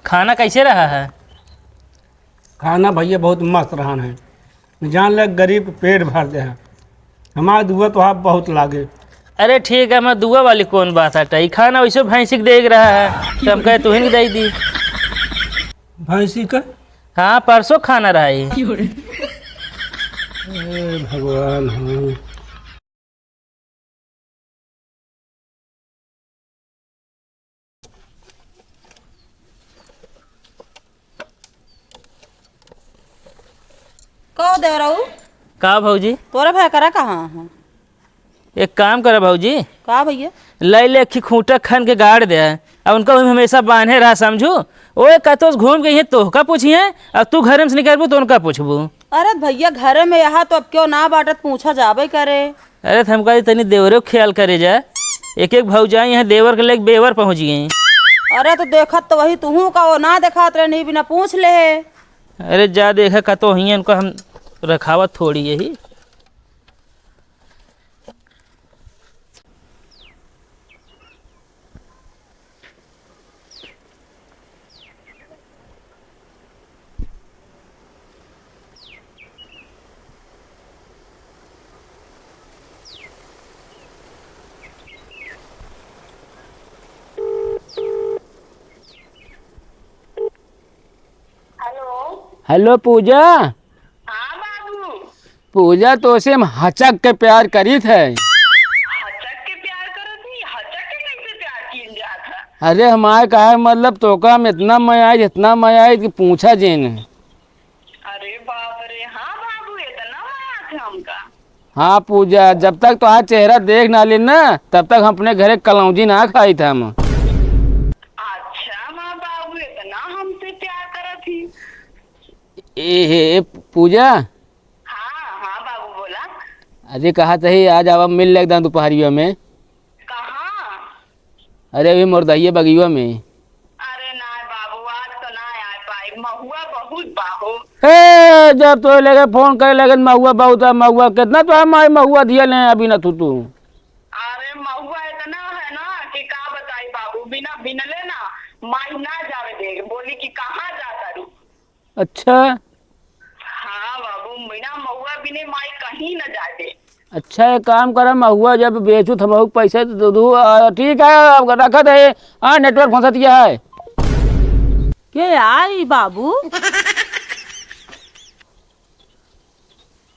खाना कैसे रहा है? खाना भैया बहुत मस्त रहा है। जान लग गरीब पेट भर दे है। हमारा दुआ तो आप बहुत लागे। अरे ठीक है, मैं दुआ वाली कौन बात हटाई। खाना वैसे भैंसी के देख रहा है तो हम कहे तुहिन दे दी। भैंसी का? हाँ, परसों खाना रहा ही। भगवान हाँ। कहो दे रहू का भौजी? तोरा भाई करा कहाँ है? एक काम करे भौजी, का भैया? ले ले अखी खूंटा खन के गाड़ दे। अब उनका हमेशा बांधे रहा समझू। ओए कतो घूम गई है तो का पूछिए, अब तू घर में से निकलबू तो उनका पूछबू। अरे भैया घर में यहाँ तो अब क्यों ना बाटत पूछा जाबे करे। अरे थमका तनी देवरे को ख्याल करे जा। एक एक भौजा यहाँ देवर के लेके बेवर पहुँच गई। अरे तो देखत तो वही तू का वो ना देखा नहीं बिना पूछ ले। अरे जा देखा कतो ही उनको हम रखावत थोड़ी यही। हेलो पूजा। हाँ बाबू। पूजा तो से हम हचक के प्यार करी थे। हचक के प्यार करो थी? हचक के कैसे प्यार किया जात है? अरे हमारे कहा मतलब तो का हम इतना मैं आई कि पूछा जेन। अरे बाप रे, हाँ बाबू इतना माया था हमका। हाँ पूजा, जब तक तो चेहरा देख ना ले ना तब तक हम अपने घरे कलौजी ना खाई था हम। अच्छा माँ बाबू इतना हमसे प्यार करा थी? ए पूजा। हाँ हाँ बाबू बोला। अरे कहा था आज आवा मिल ले एकदम दोपहरिया में। कहाँ? अरे अभी मोरदहिया बगिया में। अरे ना बाबू आज तो ना आ पाई, महुआ बहुत बाहो। हे जब तो लगे फोन करे लगे महुआ बहुत है महुआ कितना तो हमारे महुआ दिया ले अभी ना तू। अरे महुआ इतना है ना कि का बताई बाबू, बिना बिनले ना माई ना जावे दे, बोली कि कहाँ जाता रू। अच्छा हाँ बाबू, बिना महुआ बिने माई कहीं न जाते। अच्छा एक काम करा महुआ जब बेचू थमहू पैसे तो दू। ठीक है रखत है। हाँ नेटवर्क फंसत गया है। के आई बाबू?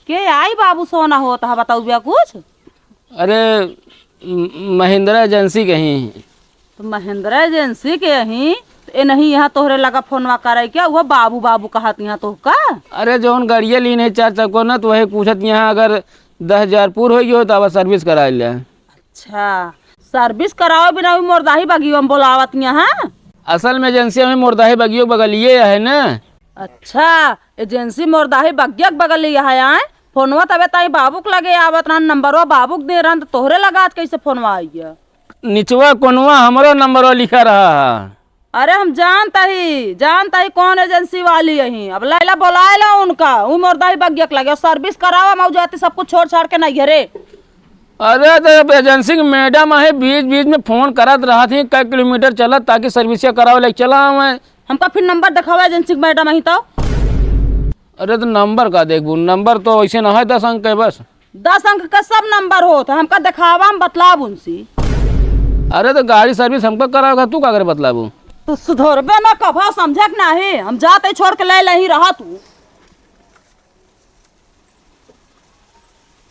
के आई बाबू सोना होता है बताऊ बिया कुछ? अरे महिंद्रा एजेंसी कहीं। तो महिंद्रा एजेंसी के यहीं ए नहीं यहाँ तोहरे लगा फोनवा करे क्या? वह बाबू बाबू कहत यहाँ तो का? अरे जौन गाड़िया लीन है 4 चक्को ना तो वही पूछत यहाँ अगर 10,000 पूर हो तो अब सर्विस करा ले। अच्छा सर्विस कराओ बिना भी मोरदाही बगियो में बोलावत यहाँ? असल में एजेंसी में मोरदाही बगियो बगलिए है ना। अच्छा एजेंसी मोरदाही बगिया के बगल यहाँ आए फोनवा तबे ताई बाबू के लगे आवत रहन, नंबरवा बाबू के दे रहन तो तोहरे लगा आज कैसे फोनवा आई है? निचवा कोनवा हमारो नंबरवा लिखा रहा है। अरे हम जानता ही कौन एजेंसी वाली यही। अब लैला बोलाए ला उनका वो मोरदाही बगिया के लगे सर्विस करावा मऊ जाती सब कुछ छोड़ छाड़ के नहीं घरे। अरे तो एजेंसी की मैडम है बीच बीच में फोन करत रहा थी कई किलोमीटर चलत ताकि सर्विसिया करावे ले चला मैं। हमका फिर नंबर दिखावा एजेंसी के मैडम ही तो। अरे तो नंबर का देखबू, नंबर तो ऐसे ना है 10 अंक है बस। 10 अंक का सब नंबर हो तो हमका दिखावा हम बतलाब उनसे। अरे तो गाड़ी सर्विस हमको कराओगा तू का करे बतलाबू? तो सुधरबे ना कभा समझक नहीं, हम जाते छोड़ के ले ही रहा तू।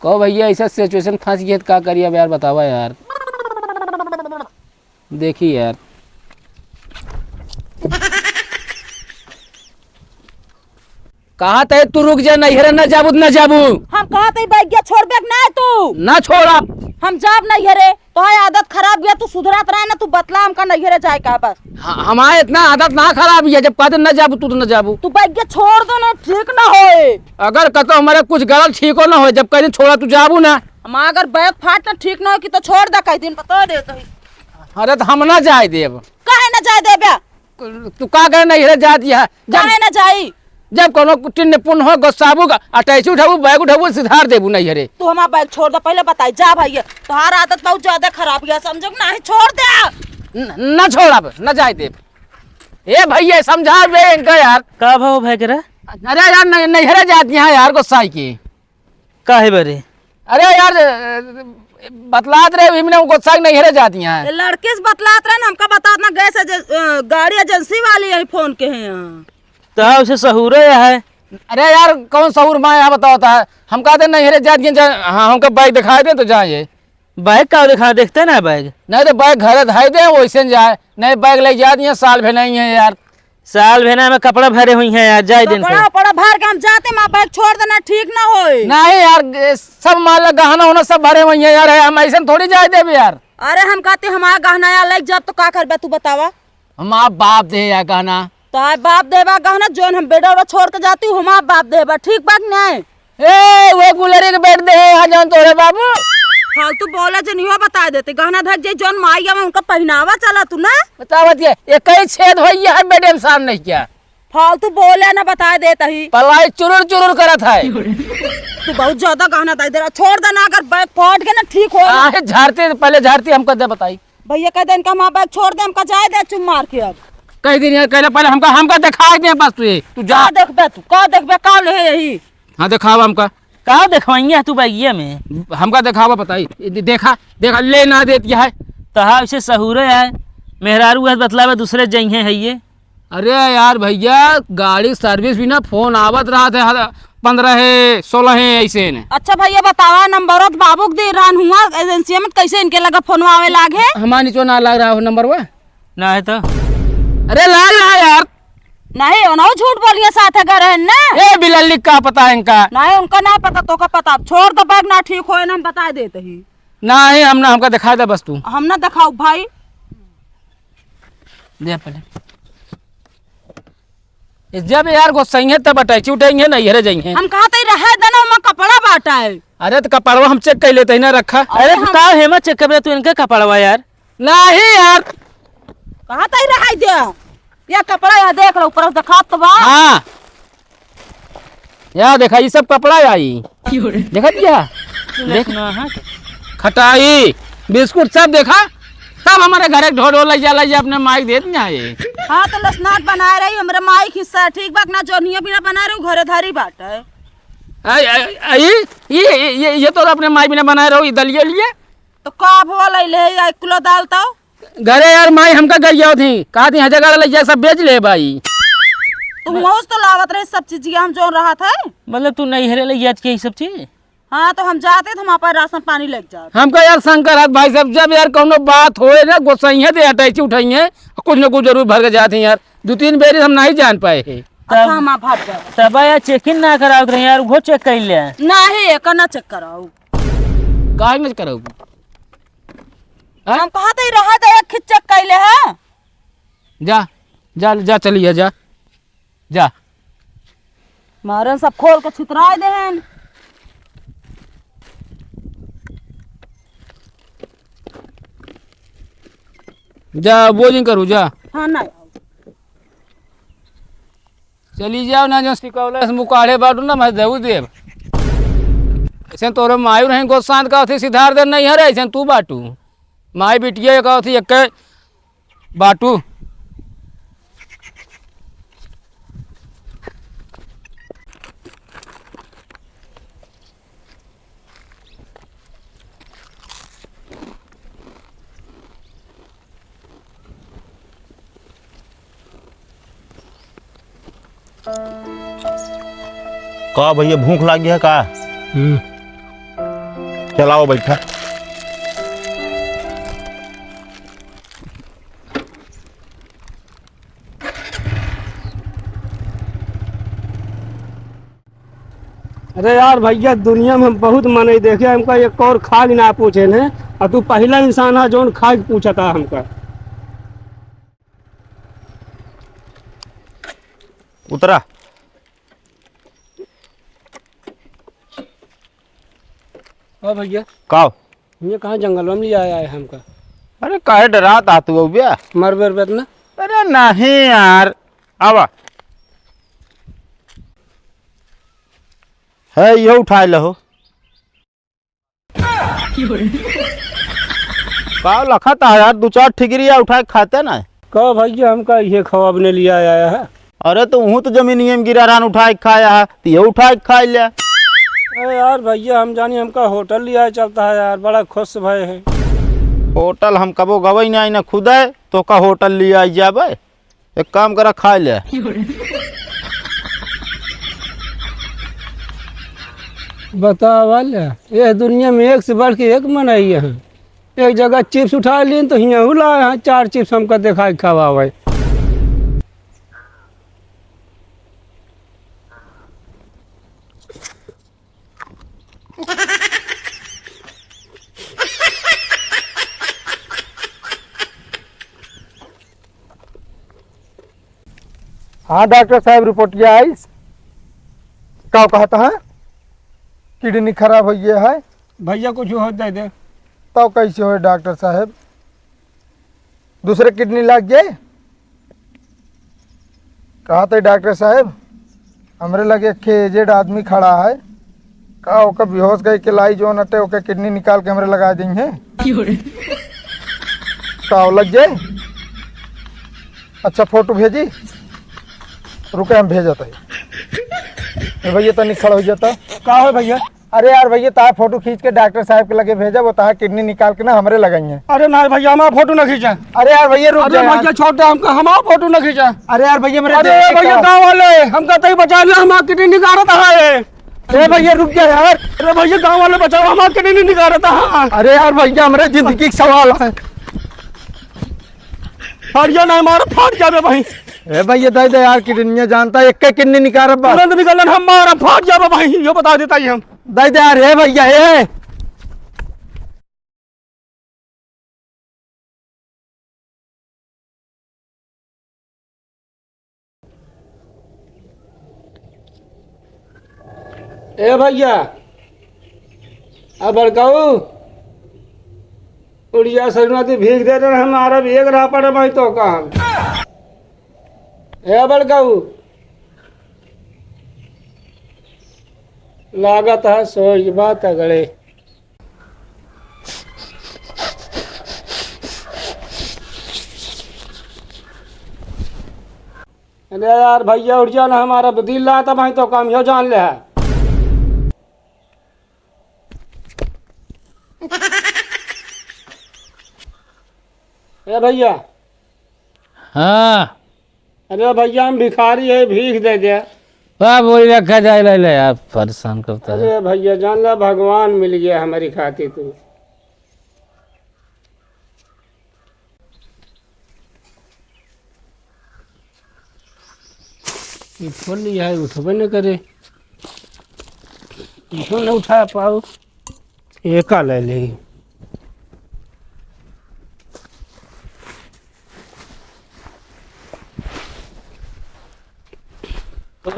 कहो भैया ऐसा सिचुएशन फंस गई है तो क्या करिए अब यार बतावा यार। देखिए यार कहा थे तू रुक जा नहीं न जाबू न जाबू। हम कहा थे बैग छोड़बे ना तू ना छोड़ा। हम जाब नहीं हरे तो आदत खराब गया तू सुधरत रहे ना तू बतला हमका नहीं हरे जाए का बस। हमारे इतना आदत ना खराब है जब कहते न जाबू तू तो न जाबू। तू बैग छोड़ दो ना ठीक ना होए। अगर कहते हमारे कुछ गलत ठीक हो ना हो जब कहीं छोड़ा तू जाबू ना। हम अगर बैग फाट ना ठीक ना हो कि तो छोड़ दे कई दिन बता दे तो। अरे तो हम ना जाए देब। काहे ना जाए देबे? तू का करे नहीं हरे जा दिया काहे ना जाई? जब कोनो टिन पुन हो गुस्साबू अटैची उठाबू बैग उठाबू सिधार देबू नहीं हरे। तू हमारा बैग छोड़ दे पहले बताई जा भैया तुम्हारा आदत बहुत ज्यादा खराब गया समझो ना छोड़ दे। न छोड़ा न जाए देब। ए भैया समझा बे इनका यार। का भाव भाई करा अरे यार नैहरे जाती हैं यार गुस्सा की। का है बरे? अरे यार बतलात रहे हमने गुस्सा की नैहरे जाती हैं। ये लड़के से बतलात रहे ना, हमका बताना गैस गाड़ी एजेंसी वाली यही फोन के हैं यहाँ। तो उसे सहूरे है। अरे यार कौन सहूर माँ यहाँ बताता है, हम कहते नैहरे जाती हैं। हाँ हमको बाइक दिखाई दे तो जाए। बैग का दिखा देखते ना बैग? नहीं तो बैग घर धाई दे वैसे न जाए, नहीं बैग ले जाती हैं साल भर नहीं है यार। साल भेना में कपड़ा भरे हुई हैं यार, जाए दिन बड़ा बड़ा भर के हम जाते माँ बैग छोड़ देना ठीक ना होए। नहीं यार सब मान गहना होना सब भरे हुई है यार, हम ऐसे थोड़ी जाए दे यार। अरे हम कहते हमारा गहना यार लग जब तो का करबे तू बतावा। हम आप बाप दे यार गहना तो आए बाप देवा गहना जोन हम बेटा उड़ा छोड़ के जाती हूँ हमारा बाप देवा, ठीक बात नहीं। ए वो गुलरी के बैठ दे यहाँ जान तोरे बाबू फालतू बोला जो नहीं बता देते गहना धर जे जोन माइया में उनका पहनावा चला तू ना। बतावत ये कई छेद हुई है बेटे में सामने क्या फालतू बोले ना बता देता ही पलाई चुरुर चुरुर करत है। तू बहुत ज्यादा गहना दे रहा, छोड़ देना अगर बैग फाट के ना ठीक हो। आहे झाड़ती पहले झाड़ती हमको दे बताई भैया कह दे इनका माँ बैग छोड़ दे, हमका जाए दे चुम मार के। अब कई दिन कहले पहले हमका दिखाई दे बस तू जा का देखबे तू का देखबे का ले यही। हाँ दिखावा हमका का दिखवाइए तू बैगिया में? हमका दिखावा बताई देखा देखा ले ना देती है। तहा उसे सहूरे है मेहरारू है बतलावे दूसरे जइहे है ये। अरे यार भैया गाड़ी सर्विस भी ना फोन आवत रहा था 15-16 है ऐसे ने। अच्छा भैया बतावा नंबर बाबू दे रहा हुआ एजेंसी में कैसे इनके लगा फोन आवे लागे। हमारा नीचो ना लग रहा हो नंबर वो ना है तो अरे लग रहा है यार। नहीं उन्होंने झूठ बोलिए साथ घर है ना। ए बिल्ली का पता है इनका नहीं उनका नहीं पता तो का पता। छोड़ दो बैग ना ठीक हो ना हम बता देते ही नहीं हमका दिखा दे बस तू हम ना दिखाओ भाई दे पहले जब यार गुस्सा है तब अटैची उठेंगे ना ये जाएंगे। हम कहते रहे देना मैं कपड़ा बांटा है। अरे तो कपड़वा हम चेक कर लेते हैं ना रखा। अरे तो का हेमत चेक कर तू इनका कपड़वा यार? नहीं यार कहते रहे दे या कपड़ा यहाँ देख लो ऊपर दिखा तो बा। हाँ यार देखा ये सब कपड़ा आई देखा दिया देखना हाँ खटाई बिस्कुट सब देखा सब हमारे घर ढो ढो लग जा अपने माइक दे दिया ये। हाँ तो लसनाट बना रही हमारे माइक हिस्सा है ठीक बात ना जो नहीं बिना बना रही घरे धारी बाट है। ये तो अपने माई बिना बनाए रहो दलिए लिए तो काफ वाला ले 1 किलो दाल तो घरे यार माई हमका गई थी कहा थी जगह ले जा सब बेच ले भाई। तुम मौज तो लावत रहे सब चीज हम जो रहा था। मतलब तू नहीं हरे लग जाती ये सब चीज? हाँ तो हम जाते थे हमारे पास राशन पानी लग जाता। हमका यार शंकर हाथ भाई सब जब यार कोनो बात होए ना गोसाई है अटैची उठाई है कुछ न कुछ जरूर भर के जाते हैं यार 2-3 बेरी हम नहीं जान पाए है। अच्छा हम भाग गए तब यार चेक इन ना कराओ रहे यार वो चेक कर ले नहीं एक ना चेक कराओ काहे न करो हम कहा तो रहा था एक खिच चेक कर ले है। जा जा जा चलिए जा जा मारे सब खोल के छितरा दे जा बोलिंग करू जा। हाँ ना चली जाओ ना जो सिकौले मुकाड़े बाटू ना मैं देऊ देव ऐसे तोरे मायू नहीं गोसांत का थी सिद्धार्थ दे नहीं हरे ऐसे तू बाटू माई बिटिया का थी एक बाटू। का भैया भूख लगी है का? चलाओ बैठा। अरे यार भैया दुनिया में हम बहुत मने देखे हमका एक और खाग ना पूछे ने और तू पहला इंसान है जो खाग पूछा था हमका। उतरा हाँ भैया का ये कहाँ जंगल में ले आया है हमका? अरे काहे डरात आतू हो भैया? मर बेर ना। अरे नहीं यार आवा है ये उठा लो का लखा था यार 2-4 ठिकरिया उठा के खाते ना कहो भैया हमका ये खवाबने लिया आया है। अरे तो हूँ तो जमीनिए में गिरा रान उठा के खाया है तो ये उठा के खा लिया। अरे यार भैया हम जानी हमका होटल लिया चलता है यार, बड़ा खुश भय है। होटल हम कबो गवई नहीं ना खुद है तो का होटल लिया जाबे। एक काम करा खा ले। बताओ वाले ये दुनिया में एक से बढ़ के एक मनाई है। एक जगह चिप्स उठा लिए तो यहाँ लाए हैं 4 चिप्स हमका देखा खवावे। हाँ डॉक्टर साहब रिपोर्टिया आई क्या कहता है किडनी खराब हो गया है। भैया कुछ हो दे दे। तो कैसे हो डॉक्टर साहब दूसरे किडनी लग गए। कहा थे डॉक्टर साहब हमरे लगे के एजेड आदमी खड़ा है का ओकर बेहोश गई के लाई जो नटे ओके किडनी निकाल के हमरे लगा देंगे का लग जाए। अच्छा फोटो भेजी रुके हम भेजत है भैया तनिक खड़ा हो जाता। का हो भैया। अरे यार भैया तार फोटो खींच के डॉक्टर साहब के लगे भेजा वो तार किडनी निकाल के ना हमरे लगाइए। अरे ना भैया हमारा फोटो न खींचा। अरे यार भैया रुक अरे जा भैया छोड़ दे हमका, हमारा फोटो न खींचा। अरे यार भैया मेरे अरे भैया गाँव वाले हमका तई बचा लिया, हमारा किडनी निकालता है। अरे भैया रुक जा यार। अरे भैया गाँव वाले बचाओ, हमारा किडनी निकालता है। अरे यार भैया हमारे जिंदगी का सवाल है। फट ना हमारा फट जावे भाई। ए भैया दे दे यार किडनी जानता है एक किडनी निकाल बस तुरंत निकलन हमारा फट जावे भाई, ये बता देता ही हम। दे दे यार। ए भैया ए भैया अब बड़काऊ उड़िया सरनाती भीग दे रहे हमारा भी एक रहा पड़े भाई तो का हम। ए बड़काऊ लागत है सोच बात अगड़े। अरे यार भैया उठ जाना, हमारा दिल रहा था भाई तो काम यो जान ले है। ए भैया। हाँ अरे भैया हम भिखारी है, भीख दे दे। वाह बोली रखा जाए ले ले यार परेशान करता है। अरे भैया जान ला भगवान मिल गया हमारी खातिर तू। ये फोन लिया है उठबे न करे, इठो न उठा पाओ एका ले ले।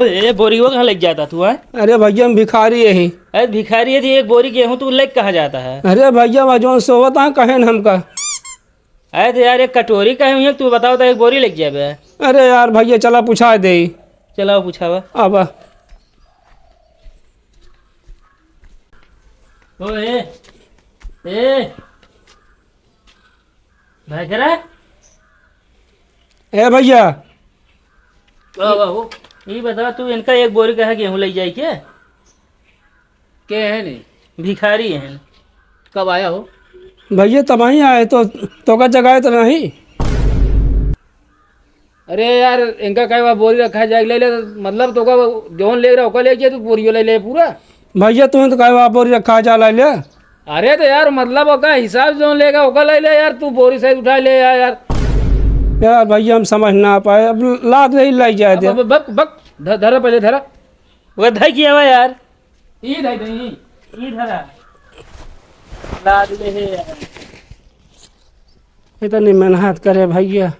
ये बोरी वो कहाँ लग जाता तू है? अरे भैया हम भिखारी है। अरे भिखारी है थी, एक बोरी गेहूं तू लेके कहाँ जाता है? अरे भैया वजह सोवत है कहे न हमका। अरे तो यार एक कटोरी कहे हुई है, तू बताओ तो एक बोरी लग जाए। अरे यार भैया चला पूछा दे। चलाओ पूछावा। अब ओ ए भाई करा ए भैया बाबू ये बता तू इनका एक बोरी कहा गेहूं ले जाए क्या? के है नहीं भिखारी है। कब आया हो? भैया तब ही आए तो का जगह तो नहीं। अरे यार इनका कई बोरी रखा जाए ले ले मतलब तो का जोन ले रहा होगा ले जाए तो बोरी ले ले पूरा। भैया तुम्हें तो कहे बोरी रखा जा ले। अरे तो यार मतलब होगा हिसाब जोन लेगा होगा ले ले यार, तू बोरी से उठा ले यार। यार भैया हम समझ ना पाए, अब लाद नहीं लाई जाए दे। बक बक धरा पहले धरा वो धई किया हुआ यार। ई धई दई ई धरा लाद ले है यार। इतनी मेहनत करे भैया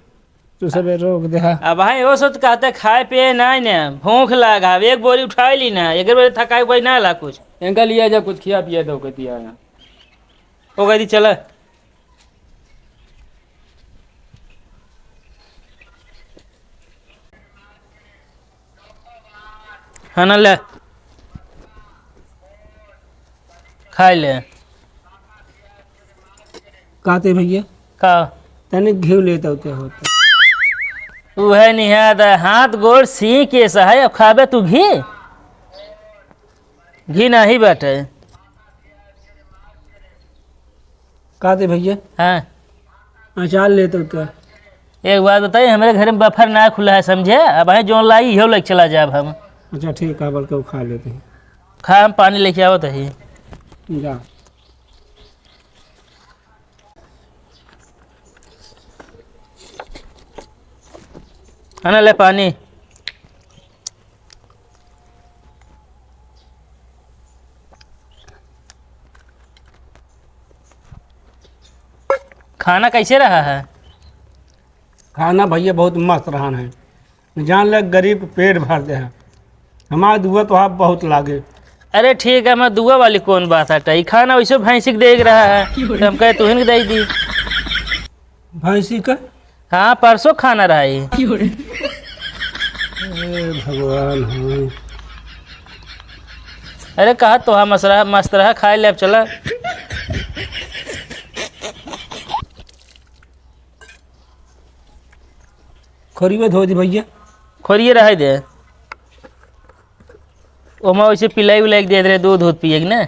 तू सबे रोक दे। अब भाई वो सोच कहते खाए पिए ना ना भूख लगा, एक बोरी उठा ली ना, एक बोरी थकाई कोई ना ला कुछ। इनका लिया जा कुछ खिया पिया दो कहती है वो कहती चल हाँ ना ले खा ले। कहते भैया का तने घी लेता होते होता। वह निहाद हाथ गोड़ सी के सहाय अब खाबे तू घी घी नहीं बाटे। का दे भैया? हाँ अचार ले तो क्या? एक बात बताइए, हमारे घर में बफर ना खुला है समझे, अब है जो लाई इहो लेके चला जाए अब हम। अच्छा ठीक है, बल्कि वो खा लेते हैं। खा हम पानी लेके आवत है। जा है ना, ले पानी। खाना कैसे रहा है? खाना भैया बहुत मस्त रहा है। जान ले गरीब के पेट भर दे है। हमारा दुआ तो आप बहुत लागे। अरे ठीक है, मैं दुआ वाली कौन बात है, खाना वैसे भैंसी के देख रहा है तो हम कहे तुहिन के दे दी। भैंसी का? हाँ परसों खाना रहा ही। भगवान हाँ। अरे कहा तो हाँ मसरा मस्त रहा, खाए ले अब चला। खोरिए धो दी भैया। खोरिए रह दे, ओमा वैसे पिलाई उलाई दे रहे, दूध पिएगी ना।